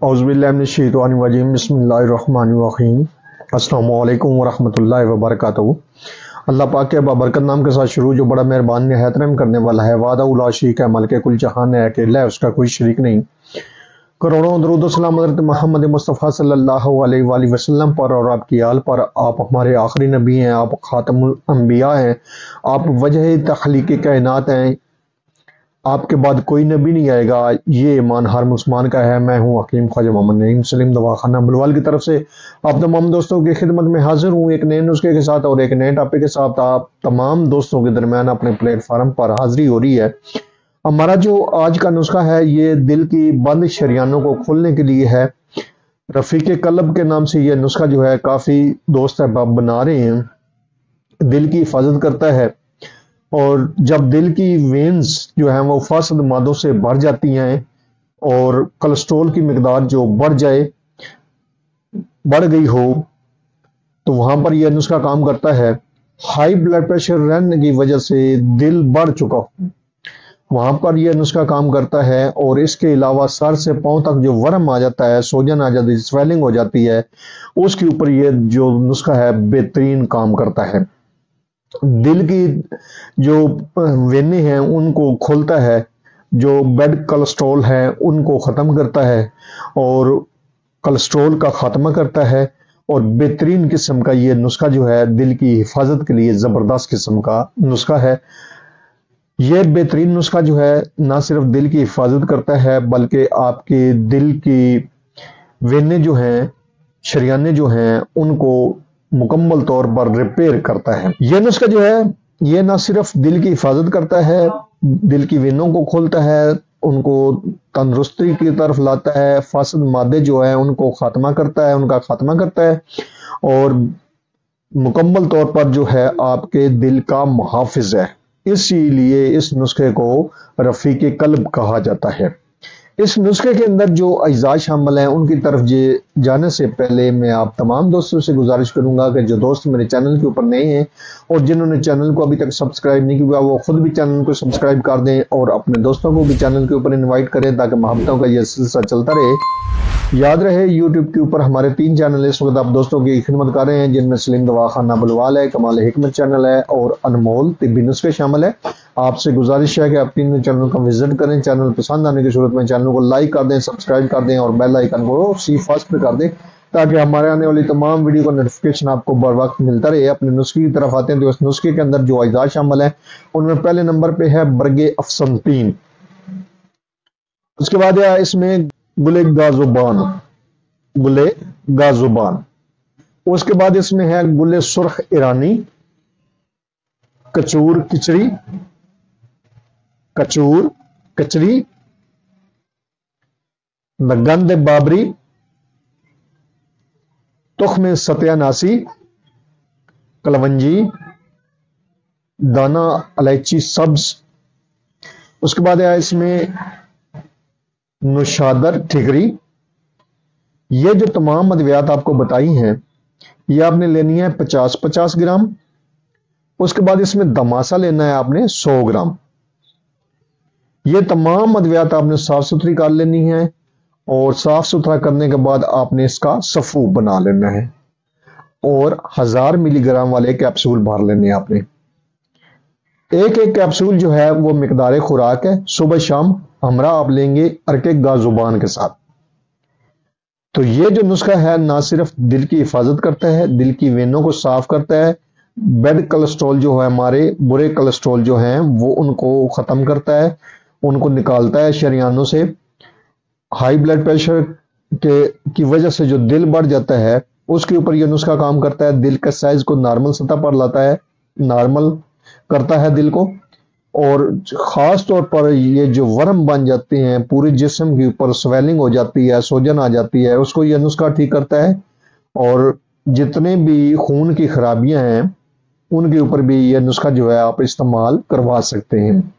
औज़ुबिल्लाहिमिनश्शैतानिर्रजीम बिस्मिल्लाहिर्रहमानिर्रहीम। अस्सलामु अलैकुम वरहमतुल्लाहि वबरकातुहू। अल्लाह पाक के बाबरकत नाम के साथ शुरू, जो बड़ा मेहरबान निहायत रहम करने वाला है। वादा उला शरीक है, मलके कुल जहान है, अकेला है, उसका कोई शरीक नहीं। करोड़ों दरूद और सलाम हज़रत मोहम्मद मुस्तफ़ा सल्लल्लाहु अलैहि वसल्लम पर और आपकी आल पर। आप हमारे आखिरी नबी हैं, आप खातमुल अंबिया हैं, आप वजह तख्लीक़ कायनात हैं। आपके बाद कोई नबी नहीं आएगा, ये ईमान हर मुसलमान का है। मैं हूँ हकीम ख्वाजा मोहम्मद नईम सलीम दवाखाना बुलवाल की तरफ से आप तमाम दोस्तों की खिदमत में हाजिर हूँ, एक नए नुस्खे के साथ और एक नए टॉपिक के साथ। आप तमाम दोस्तों के दरमियान अपने प्लेटफार्म पर हाजिरी हो रही है। हमारा जो आज का नुस्खा है, ये दिल की बंद शरियानों को खोलने के लिए है। रफ़ीक कल्ब के नाम से यह नुस्खा जो है काफ़ी दोस्त अहबाब बना रहे हैं। दिल की हिफाजत करता है, और जब दिल की वेन्स जो हैं वो फासद मादों से भर जाती हैं और कोलेस्ट्रॉल की मिकदार जो बढ़ गई हो, तो वहां पर यह नुस्खा काम करता है। हाई ब्लड प्रेशर रहने की वजह से दिल बढ़ चुका हो, वहां पर यह नुस्खा काम करता है। और इसके अलावा सर से पांव तक जो वर्म आ जाता है, सोजन आ जाती है, स्वेलिंग हो जाती है, उसके ऊपर यह जो नुस्खा है बेहतरीन काम करता है। दिल की जो वेने हैं उनको खोलता है, जो बेड कोलेस्ट्रॉल है उनको ख़त्म करता है, और कोलेस्ट्रॉल का ख़ात्मा करता है। और बेहतरीन किस्म का ये नुस्खा जो है दिल की हिफाजत के लिए ज़बरदस्त किस्म का नुस्खा है। ये बेहतरीन नुस्खा जो है ना सिर्फ दिल की हिफाजत करता है, बल्कि आपके दिल की वेने जो हैं, शरियाने जो हैं, उनको मुकम्मल तौर पर रिपेयर करता है। यह नुस्खा जो है ये ना सिर्फ दिल की हिफाजत करता है, दिल की वेनों को खोलता है, उनको तंदुरुस्ती की तरफ लाता है, फासद मादे जो है उनको खात्मा करता है, उनका खात्मा करता है, और मुकम्मल तौर पर जो है आपके दिल का मुहाफिज है। इसीलिए इस नुस्खे को रफ़ीक कल्ब कहा जाता है। इस नुस्खे के अंदर जो अज्जा शामिल हैं उनकी तरफ जाने से पहले मैं आप तमाम दोस्तों से गुजारिश करूंगा कि जो दोस्त मेरे चैनल के ऊपर नए हैं और जिन्होंने चैनल को अभी तक सब्सक्राइब नहीं किया, वो खुद भी चैनल को सब्सक्राइब कर दें और अपने दोस्तों को भी चैनल के ऊपर इन्वाइट करें, ताकि मोहब्बतों का यह सिलसिला चलता रहे। याद रहे, यूट्यूब के ऊपर हमारे 3 चैनल इस वक्त आप दोस्तों की खिदमत कर रहे हैं, जिनमें सलीम दवाखाना बुलवाल है, कमाल हिकमत चैनल है और अनमोल तिब्बी नुस्खे शामिल है। आपसे गुजारिश है कि आप 3 चैनल का विजिट करें। चैनल पसंद आने की सूरत में चैनल को लाइक कर दें, सब्सक्राइब कर दें और बेल आइकन को सी फर्स्ट पे कर दें, ताकि हमारे आने वाली तमाम वीडियो का नोटिफिकेशन आपको बर वक्त मिलता रहे। अपने नुस्खे की तरफ आते हैं तो इस नुस्खे के अंदर जो अज्जा शामिल है उनमें पहले नंबर पे है बरगे अफसनतीन। उसके बाद है इसमें गुले गाजुबान। उसके बाद इसमें है गुले सुर्ख ईरानी, कचूर कचरी, नगंद बाबरी, तुख्म सत्यानासी, कलवंजी, दाना इलायची सब्ज। उसके बाद है इसमें नुशादर ठिकरी। ये जो तमाम अद्वियात आपको बताई हैं, ये आपने लेनी है 50-50 ग्राम। उसके बाद इसमें दमासा लेना है आपने 100 ग्राम। ये तमाम अद्वियात आपने साफ सुथरी कर लेनी है, और साफ सुथरा करने के बाद आपने इसका सफू बना लेना है, और 1000 मिलीग्राम वाले कैप्सूल भर लेने हैं आपने। एक कैप्सूल जो है वो मिकदार खुराक है, सुबह शाम हमरा आप लेंगे अरके गाजुबान के साथ। तो ये जो नुस्खा है ना सिर्फ दिल की हिफाजत करता है, दिल की वेनों को साफ करता है, बेड कोलेस्ट्रॉल जो है, हमारे बुरे कोलेस्ट्रॉल जो हैं वो उनको ख़त्म करता है, उनको निकालता है शरियानों से। हाई ब्लड प्रेशर की वजह से जो दिल बढ़ जाता है, उसके ऊपर यह नुस्खा काम करता है। दिल का साइज को नॉर्मल सतह पर लाता है, नॉर्मल करता है दिल को। और ख़ास तौर पर ये जो वर्म बन जाते हैं, पूरे जिस्म के ऊपर स्वेलिंग हो जाती है, सोजन आ जाती है, उसको यह नुस्खा ठीक करता है। और जितने भी खून की खराबियां हैं उनके ऊपर भी यह नुस्खा जो है आप इस्तेमाल करवा सकते हैं।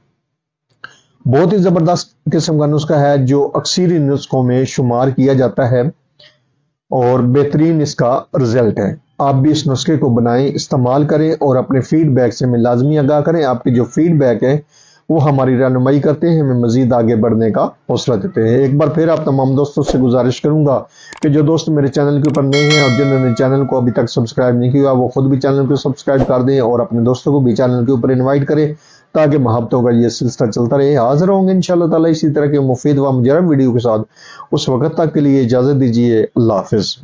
बहुत ही ज़बरदस्त किस्म का नुस्खा है, जो अक्सरी नुस्खों में शुमार किया जाता है, और बेहतरीन इसका रिजल्ट है। आप भी इस नुस्खे को बनाएं, इस्तेमाल करें और अपने फीडबैक से हमें लाजमी आगाह करें। आपकी जो फीडबैक है وہ ہماری رہنمائی کرتے ہیں، ہمیں مزید آگے بڑھنے کا حوصلہ دیتے ہیں۔ ایک بار پھر آپ تمام دوستوں سے گزارش کروں گا کہ جو دوست میرے چینل کے اوپر نئے ہیں اور جنہوں نے چینل کو ابھی تک سبسکرائب نہیں کیا، وہ خود بھی چینل کو سبسکرائب کر دیں اور اپنے دوستوں کو بھی چینل کے اوپر انوائٹ کریں تاکہ محبتوں کا یہ سلسلہ چلتا رہے۔ حاضر ہوں گے انشاءاللہ تعالی اسی طرح کے مفید و مجرب ویڈیو کے ساتھ۔ اس وقت تک کے لیے اجازت دیجیے، اللہ حافظ۔